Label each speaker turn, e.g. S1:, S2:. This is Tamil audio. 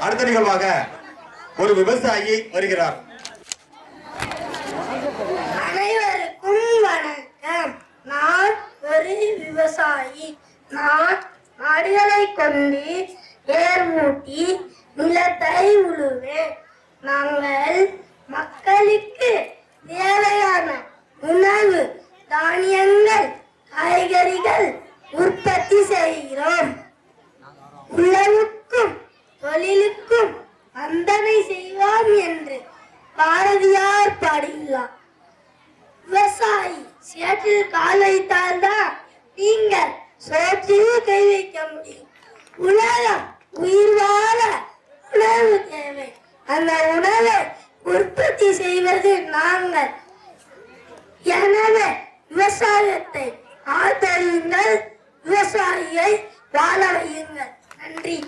S1: அடுத்த நிகழ்வாக ஒரு விவசாயி வருகிறார்.
S2: அனைவருக்கும் வணக்கம். நான் ஒரு விவசாயி. நான் மாடுகளை கொண்டு ஏர் மூட்டி நிலத்தை உழுவேன். நாங்கள் மக்களுக்கு தேவையான உணவு தானியங்கள் காய்கறிகள் உற்பத்தி செய்கிறோம். உழவுக்கும் தொழிலுக்கும் வந்தனை செய்வோம் என்று பாரதியார் பாடியுள்ளார். விவசாயி சேற்றில் கால் வைத்தால்தான் நீங்கள் சோற்றில் கை வைக்க முடியும். உலகம் உயிர் வாழ உணவு தேவை. அந்த உணவை உற்பத்தி செய்வது நாங்கள். எனவே விவசாயத்தை ஆதரியுங்கள், விவசாயியை வாழ வையுங்கள். நன்றி.